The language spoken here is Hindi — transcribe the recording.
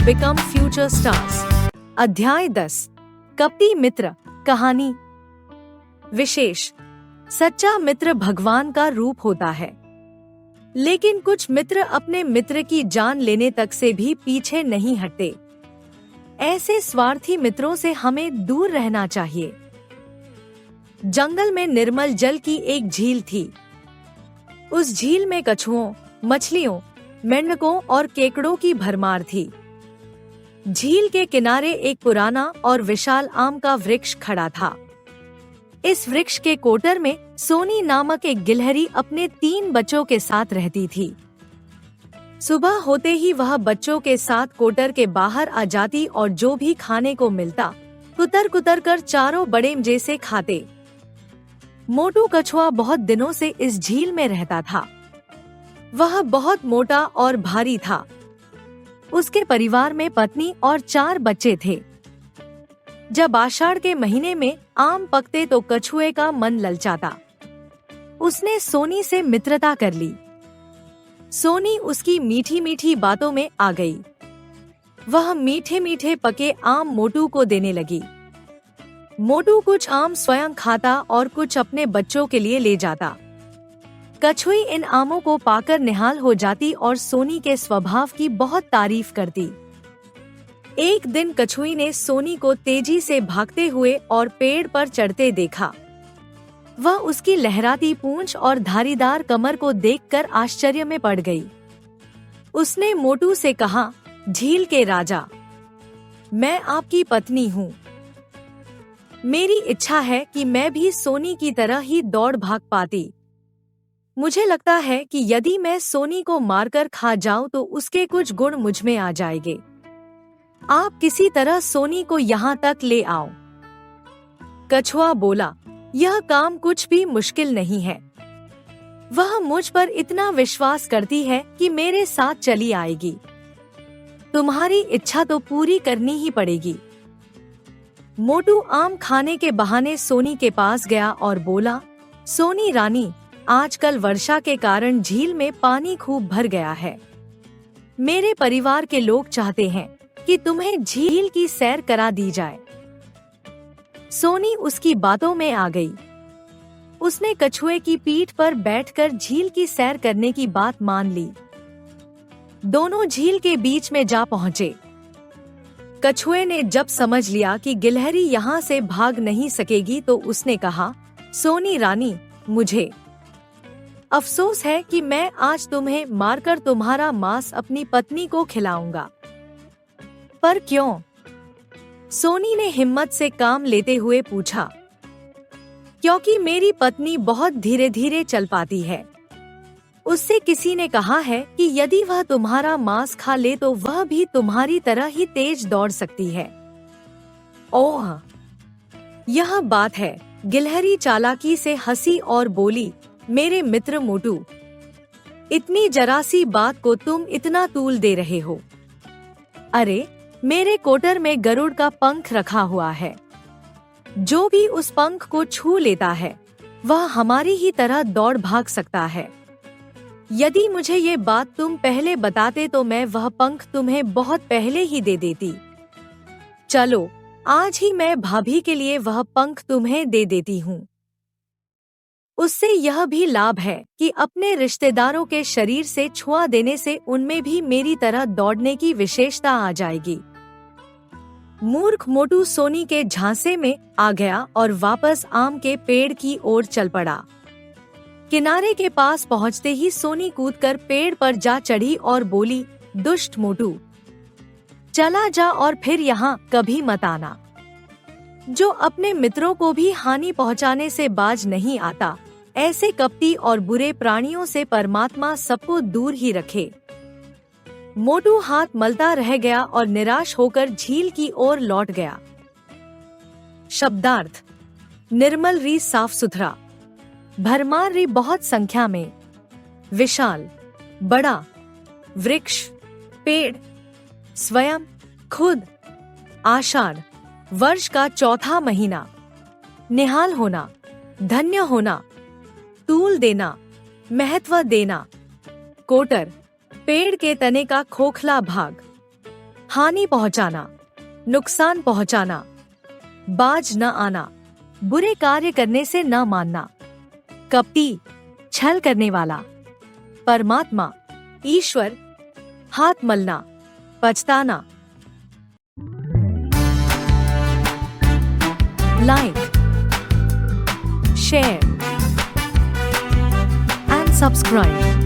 become future stars। अध्याय 10 कपटी मित्र कहानी। विशेष, सच्चा मित्र भगवान का रूप होता है, लेकिन कुछ मित्र अपने मित्र की जान लेने तक से भी पीछे नहीं हटते। ऐसे स्वार्थी मित्रों से हमें दूर रहना चाहिए। जंगल में निर्मल जल की एक झील थी। उस झील में कछुओं, मछलियों, मेंढकों और केकड़ों की भरमार थी। झील के किनारे एक पुराना और विशाल आम का वृक्ष खड़ा था। इस वृक्ष के कोटर में सोनी नामक एक गिलहरी अपने 3 बच्चों के साथ रहती थी। सुबह होते ही वह बच्चों के साथ कोटर के बाहर आ जाती और जो भी खाने को मिलता कुतर कुतर कर चारों बड़े मजे से खाते। मोटू कछुआ बहुत दिनों से इस झील में रहता था। वह बहुत मोटा और भारी था। उसके परिवार में पत्नी और 4 बच्चे थे। जब आषाढ़ के महीने में आम पकते तो कछुए का मन ललचाता। उसने सोनी से मित्रता कर ली। सोनी उसकी मीठी मीठी बातों में आ गई। वह मीठे मीठे पके आम मोटू को देने लगी। मोटू कुछ आम स्वयं खाता और कुछ अपने बच्चों के लिए ले जाता। कछुई इन आमों को पाकर निहाल हो जाती और सोनी के स्वभाव की बहुत तारीफ करती। एक दिन कछुई ने सोनी को तेजी से भागते हुए और पेड़ पर चढ़ते देखा। वह उसकी लहराती पूंछ और धारीदार कमर को देखकर आश्चर्य में पड़ गई। उसने मोटू से कहा, झील के राजा, मैं आपकी पत्नी हूँ। मेरी इच्छा है कि मैं भी सोनी की तरह ही दौड़ भाग पाती। मुझे लगता है कि यदि मैं सोनी को मारकर खा जाऊं तो उसके कुछ गुण मुझ में आ जाएंगे। आप किसी तरह सोनी को यहाँ तक ले आओ। कछुआ बोला, यह काम कुछ भी मुश्किल नहीं है। वह मुझ पर इतना विश्वास करती है कि मेरे साथ चली आएगी। तुम्हारी इच्छा तो पूरी करनी ही पड़ेगी। मोटू आम खाने के बहाने सोनी के पास गया और बोला, सोनी रानी, आजकल वर्षा के कारण झील में पानी खूब भर गया है। मेरे परिवार के लोग चाहते हैं कि तुम्हें झील की सैर करा दी जाए। सोनी उसकी बातों में आ गई। उसने कछुए की पीठ पर बैठकर झील की सैर करने की बात मान ली। दोनों झील के बीच में जा पहुँचे। कछुए ने जब समझ लिया कि गिलहरी यहाँ से भाग नहीं सकेगी तो उसने कहा, सोनी रानी, मुझे अफसोस है कि मैं आज तुम्हें मारकर तुम्हारा मांस अपनी पत्नी को खिलाऊंगा। पर क्यों? सोनी ने हिम्मत से काम लेते हुए पूछा। क्योंकि मेरी पत्नी बहुत धीरे धीरे चल पाती है। उससे किसी ने कहा है कि यदि वह तुम्हारा मांस खा ले तो वह भी तुम्हारी तरह ही तेज दौड़ सकती है। ओह, यह बात है। गिलहरी चालाकी से हंसी और बोली, मेरे मित्र मोटू, इतनी जरा सी बात को तुम इतना तूल दे रहे हो। अरे, मेरे कोटर में गरुड़ का पंख रखा हुआ है। जो भी उस पंख को छू लेता है वह हमारी ही तरह दौड़ भाग सकता है। यदि मुझे ये बात तुम पहले बताते तो मैं वह पंख तुम्हें बहुत पहले ही दे देती। चलो, आज ही मैं भाभी के लिए वह पंख तुम्हें दे देती हूँ। उससे यह भी लाभ है कि अपने रिश्तेदारों के शरीर से छुआ देने से उनमें भी मेरी तरह दौड़ने की विशेषता आ जाएगी। मूर्ख मोटू सोनी के झांसे में आ गया और वापस आम के पेड़ की ओर चल पड़ा। किनारे के पास पहुंचते ही सोनी कूदकर पेड़ पर जा चढ़ी और बोली, दुष्ट मोटू, चला जा और फिर यहाँ कभी मत आना। जो अपने मित्रों को भी हानि पहुँचाने से बाज नहीं आता, ऐसे कपटी और बुरे प्राणियों से परमात्मा सबको दूर ही रखे। मोटू हाथ मलता रह गया और निराश होकर झील की ओर लौट गया। शब्दार्थ: निर्मल री साफ सुथरा, भरमार री बहुत संख्या में, विशाल बड़ा, वृक्ष पेड़, स्वयं खुद, आषाढ़ वर्ष का चौथा महीना, निहाल होना, धन्य होना, तूल देना, महत्व देना, कोटर पेड़ के तने का खोखला भाग, हानि पहुंचाना, नुकसान पहुंचाना, बाज न आना, बुरे कार्य करने से न मानना, कपटी, छल करने वाला, परमात्मा, ईश्वर, हाथ मलना, पछताना। Like, share and subscribe.